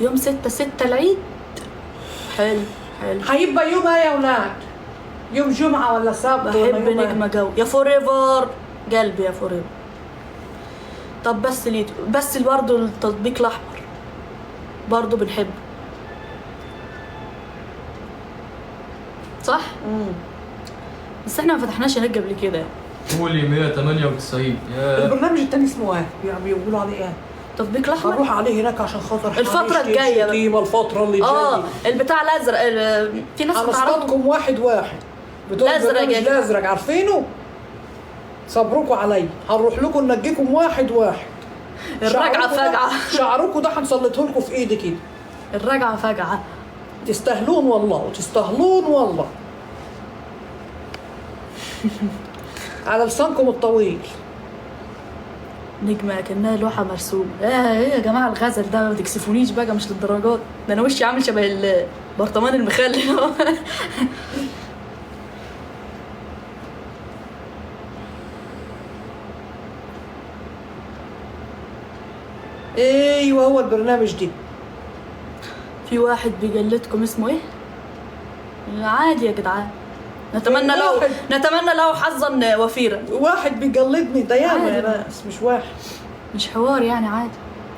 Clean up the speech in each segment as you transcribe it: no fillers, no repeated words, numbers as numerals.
يوم 6/6 العيد. حلو حلو. هيبقى يوم ايه يا ولاد؟ يوم جمعة ولا سبت؟ بحب نجمة جو يا فوريفر قلبي يا فوريفر. طب بس برضه التطبيق الأحمر برضه بنحبه صح؟ بس احنا ما فتحناش هناك قبل كده يعني. قولي 198 يا البرنامج التاني اسمه ايه؟ يعني بيقولوا عليه ايه؟ تطبيق الأحمر هنروح عليه هناك عشان خاطر الفترة الجاية بقى. شتيمة الفترة اللي جاية. البتاع الأزرق في ناس بتعرفه. هنصطادكم واحد بتوع الأزرق البرنامج يا جدع. الازرق عارفينه؟ صبروكوا عليا، هنروح لكم ننجيكم واحد. الرجعة فجعة. شعركم ده هنسلطه لكم في ايدي كده. الرجعة فجعة. تستاهلون والله وتستاهلون والله. على لسانكم الطويل. نجمة كأنها لوحة مرسومة. ايه يا جماعة الغزل ده ما تكسفونيش بقى مش للدرجات. ده انا وشي عامل شبه البرطمان المخلل. ايوه هو البرنامج دي. في واحد بيجلدكم اسمه ايه؟ عادي يا جدعان. نتمنى له حظا وفيرا. واحد بيقلدني ده ياما عادي. يا ناس، مش واحد. مش حوار يعني عادي.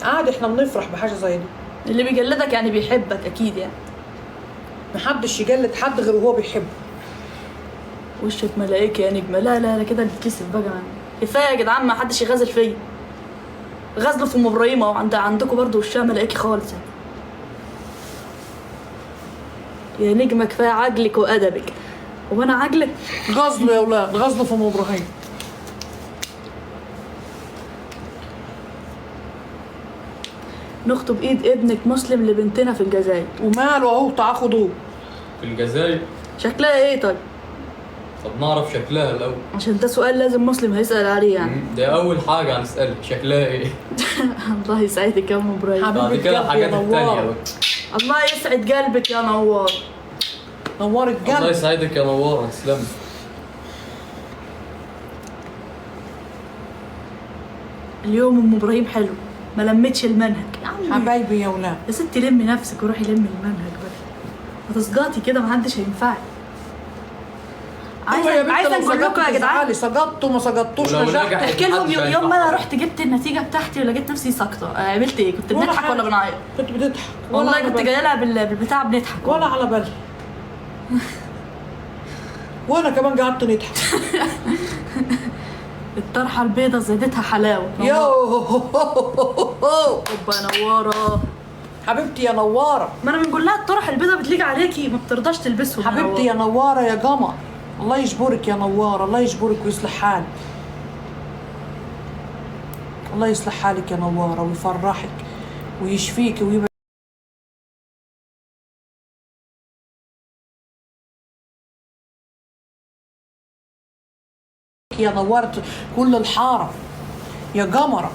عادي، احنا بنفرح بحاجه زي دي. اللي بيجلدك يعني بيحبك اكيد يعني. محدش يجلد حد غير وهو بيحبه. وشك ملايكة يا نجمة. لا كده نتكسف بقى يعني. كفاية يا جدعان ما حدش يغازل فيا. غزلوا في ام ابراهيم عندكم برضه وشها ملايكي خالص يعني. يا نجمة كفاية عجلك وأدبك. وانا عجلك؟ غزل يا اولاد، غزل في ام ابراهيم. نخطب ايد ابنك مسلم لبنتنا في الجزائر. وماله اهو، تعال خدوه. في الجزائر. شكلها ايه طيب؟ طب نعرف شكلها الأول. عشان ده سؤال لازم مسلم هيسأل عليه يعني. ده أول حاجة هنسألها شكلها إيه. الله يسعدك يا ام ابراهيم. بعد كده الحاجات التانية بقى. الله يسعد قلبك يا نوار. نورت الله قلبي. يسعدك يا نوار، تسلم. اليوم ام ابراهيم حلو، ما لمتش المنهج يا عمي. حبايبي يا اولاد. يا ستي لمي نفسك وروحي لمي المنهج بقى. هتسقطي كده محدش هينفعك. عايزه نقول لكم يا جدعان. سقطتوا ما سقطتوش ولو نجحت. نجحت احكي لهم محدش يوم ما انا هينفع. رحت جبت النتيجه بتاعتي ولقيت نفسي ساقطه. عملت ايه؟ كنت ولا بنضحك حاجة. ولا بنعيط؟ كنت بتضحك والله كنت جايه لها بالبتاع بنضحك. ولا على بالي. وانا كمان قعدت نضحك. الطرحه البيضه زادتها حلاوه. يوه اوبا نواره. حبيبتي يا نواره. ما انا بنقول لها الطرح البيضه بتليق عليكي ما بترضاش تلبسهم. حبيبتي يا نواره يا قمر. الله يجبرك يا نواره، الله يجبرك ويصلح حالك. الله يصلح حالك يا نواره ويفرحك ويشفيك ويبقى يا نورت كل الحاره يا قمره.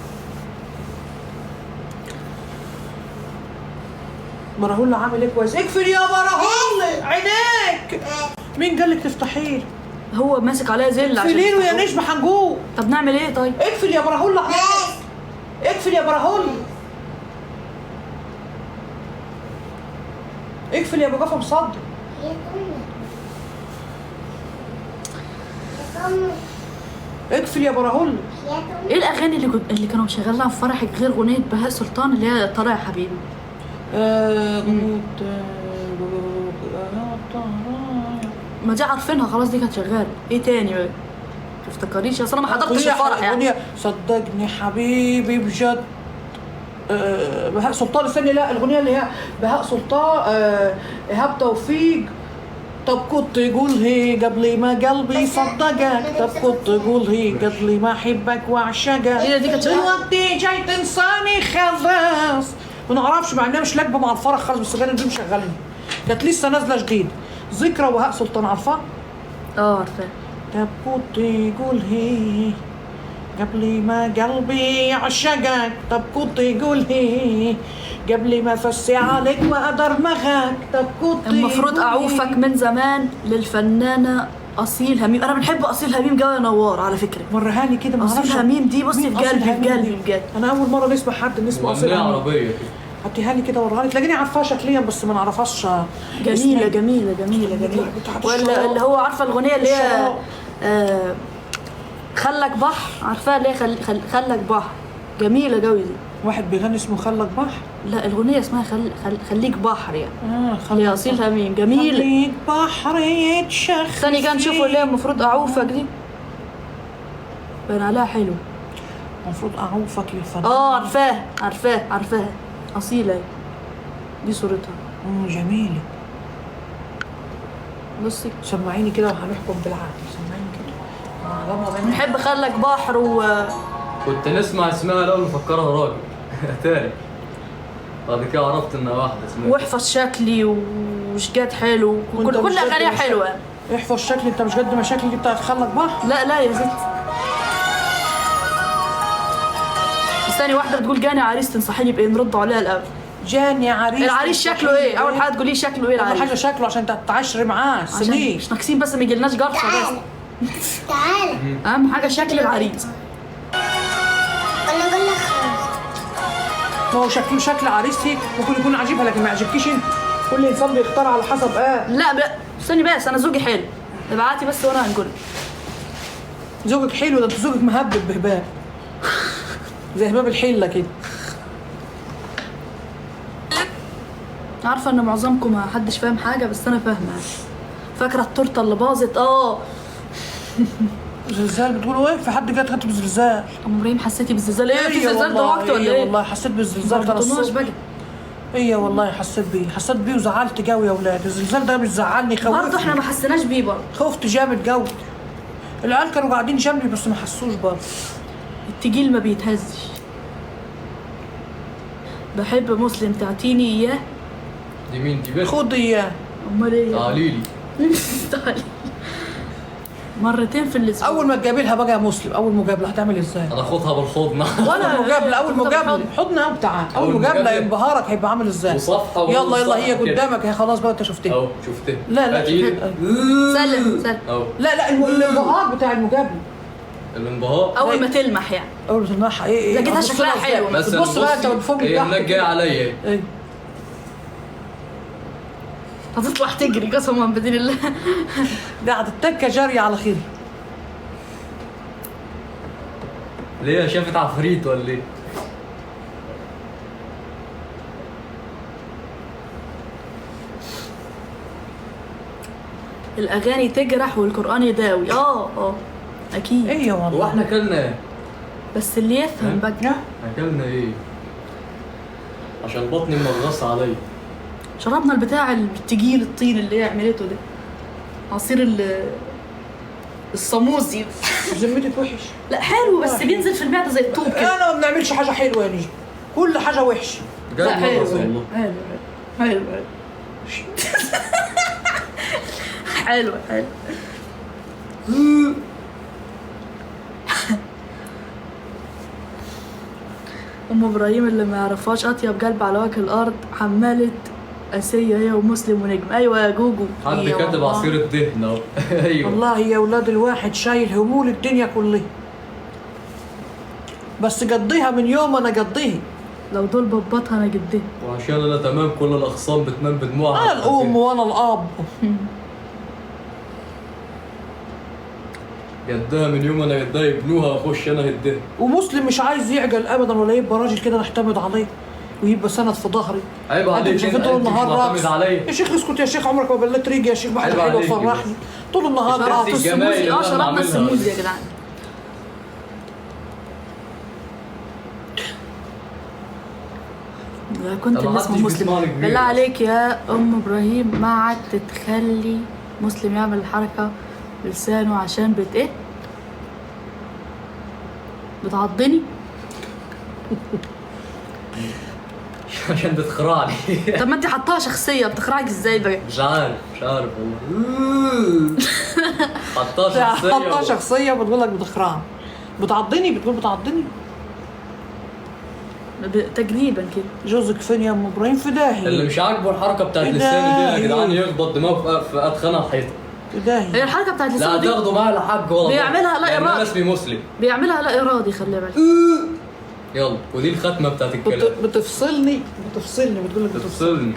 براهولة عامل ايه كويس؟ اقفل يا براهولة عينيك. مين قال لك تفتحيه؟ هو ماسك عليا زل عشان اقفلي له يا تفتحوه. نجمة هنجوه. طب نعمل ايه طيب؟ اقفل يا براهولة عينيك. اقفل يا براهولة. اقفل يا ابو جفا مصدق. اقفل يا براهولة. ايه الاغاني اللي كانوا مشغلينها في فرحك غير اغنيه بهاء سلطان اللي هي طالع يا حبيبي؟ ما دي عارفينها خلاص، دي كانت شغاله. ايه تاني بقى؟ تفتكريش؟ اصل انا ما حضرتش الفرح يعني. صدقني حبيبي بجد. بهاء سلطان. استني، لا الاغنيه اللي هي بهاء سلطان ايهاب توفيق. طب كنت قول هي قبل ما قلبي صدقك. طب كنت قول هي قبل ما احبك واعشقك. هي دي كانت شغاله. دلوقتي جاي تنساني خلاص. ما نعرفش مع انها مش لاكبه مع الفرح خالص، بس الاغاني دي مشغلين. كانت لسه نازله جديد. ذكرى وبهاء سلطان، عارفاه؟ عارفاه. طب كنت قول هي قبل ما قلبي عشقك. طب كنت قول هي قبل ما فسي عليك وادرمغك. طب كنت المفروض اعوفك من زمان للفنانه اصيل هميم. انا بنحب اصيل هميم قوي يا نوار على فكره. وريهاني كده. ما اصيل اعرفش هميم دي بصي في قلبي في قلبي بجد. انا اول مره نسمع حد اسمه اصيل مغنية هميم. عربية. هاتيها لي كده وريها لي، تلاقيني عارفاها شكليا بس ما نعرفهاش. جميله اسمها. جميله جميله جميله. بتاعت ولا الشراب. اللي هو عارفه الاغنيه اللي هي الشراب. خلك بحر، عارفاها اللي هي خلك بحر، جميله قوي دي. واحد بيغني اسمه خلك بحر. لا الاغنيه اسمها خليك بحر يعني. خلك هي اصيلها مين؟ جميله. خليك بحر يتشخ. ثاني كان نشوفوا اللي هي المفروض اعوفك دي، باين عليها حلو. المفروض اعوفك يا فنان. عارفاها اصيله هي. دي صورتها. جميله. بصي سمعيني كده وهنحكم بالعقل، سمعيني كده. نحب خلك بحر كنت نسمع اسمها الاول مفكرها راجل تاني، بعد كده عرفت انها واحده اسمها واحفظ شكلي وشجات حلو، وانت كل مش قد اغانيها مشاكل. حلوه. احفظ شكلي، انت مش قد مشاكلي دي بتاعت خلك بحر. لا يا ست. ثاني واحده بتقول جاني عريس تنصحيني بايه؟ نرد عليها الاول. جاني عريس. العريس شكله ايه؟ اول حاجه تقولي شكله ايه اول العريس؟ حاجه شكله عشان تتعاشري معاه عشان سنين. مش ناقصين بس ما يجيلناش جرشه بس. تعالى اهم حاجه شكل العريس. انا اقول لك خلاص. ما هو شكله شكل عريسي ممكن يكون عجيبها لكن ما يعجبكيش انت. كل انسان بيختار على حسب لا استني بس، انا زوجي حلو، ابعتي بس وانا هنقول. زوجك حلو ده، انت زوجك مهبب بهباب زي هباب الحله كده. عارفه ان معظمكم ما حدش فاهم حاجه بس انا فاهمه. فاكره التورته اللي باظت؟ زلزال بتقولوا ايه؟ في حد جه كاتب زلزال؟ ام ابراهيم حسيتي بالزلزال؟ ايه في زلزال دلوقتي ولا ايه؟ والله حسيت بالزلزال ده ما الصبح. بقى. ايه والله حسيت بيه وزعلت قوي يا اولاد. الزلزال ده بيزعلني، برضه احنا ما حسيناش بيه برضه. خفت جامد قوي. العيال كانوا قاعدين جنبي بس ما حسوش برضه. التجيل ما بيتهزش. بحب مسلم تعطيني اياه. دي مين دي؟ بنت؟ خد اياه. امال ايه؟ تعاليلي. تعالي. مرتين في الاسبوع. اول ما تجابلها بقى يا مسلم، اول مقابله هتعمل ازاي؟ انا اخدها بالحضن ولا مقابله، اول طب مقابله حضن. حضنها وبتاع. اول أول مقابله مقابلة. انبهارك هيبقى عامل ازاي؟ وصفحه يلا هي كده. قدامك، هي خلاص بقى انت شفتها. اهو شفتها. لا سلم اهو لا الانبهار بتاع المقابله. الانبهار اول ما تلمح يعني. اول ما تلمحها ايه لقيتها هتبص شكلها لها إزاي؟ حلو. بس بص بقى انت بصي، بتفوق هي هناك جايه عليا. ايه هتطلع تجري قسما بدين الله. قاعد التكه جاريه على خير. ليه شافت عفريت ولا ايه؟ الاغاني تجرح والقران يداوي. اكيد. ايه هو والله. احنا اكلنا بس اللي يفهم بقى. اكلنا ايه؟ عشان بطني مغص عليا. شربنا البتاع التقيل الطين اللي هي عملته ده، عصير الصاموزي. ذمتك وحش. لا حلو بس بينزل في المعده زي الطوب كده. انا ما بنعملش حاجه حلوه يا نجم، كل حاجه وحشه. لا جاي حلو مغص والله. حلو حلو حلو. ام ابراهيم اللي ما يعرفهاش اطيب قلب على وجه الارض، حماله اسيه هي ومسلم ونجم. ايوه يا جوجو. حد إيه كاتب والله. عصير الدهن اهو. ايوه والله يا اولاد الواحد شايل همول الدنيا كلها، بس قضيها من يوم انا قضيها. لو دول ببطها انا جدها. وعشان انا تمام كل الاخصام بتنام بدموعها. انا الام وانا الاب. جدها من يوم انا جدها يبنوها واخش انا هدها. ومسلم مش عايز يعجل ابدا ولا يبقى راجل كده نعتمد عليه ويبقى سند في ظهري. عيب عليك مش انت، طول انت مش النهار معتمد راقص. عليا. يا شيخ اسكت يا شيخ، عمرك ما بلت ريقي يا شيخ، بحاجه عيب حلوه عليك تفرحني طول النهار شفت راقص. الجمال اللي أنا شربنا بعملها. السموزي يا جدعان. لا كنت طب اللي محدش اسمه مسلم. بيسمعني كبير. بالله عليك يا ام ابراهيم ما عدت تخلي مسلم يعمل الحركه بلسانه عشان ايه؟ بتعضني؟ عشان تتخرعني. طب ما انت حطاها شخصيه، بتخرعك ازاي بقى؟ مش عارف والله. حطها شخصيه بتقول لك بتخرعني. بتعضني، بتقول بتعضني. تقريبا كده. جوزك فين يا ام ابراهيم؟ في داهيه. اللي مش عاجبه الحركه بتاعت لساني دي يا جدعان يخبط دماغه في ادخنها الحيطه. في هي داهيه. الحركه بتاعت لا لسانه دي تاخدوا معايا لا حاج ولا بيعملها لا لأن انا إرادي. اسمي مسلم. بيعملها لا ارادي، خلي بالك. يلا ودي الختمه بتاعت الكلام. بتفصلني بتقول لك بتفصلني.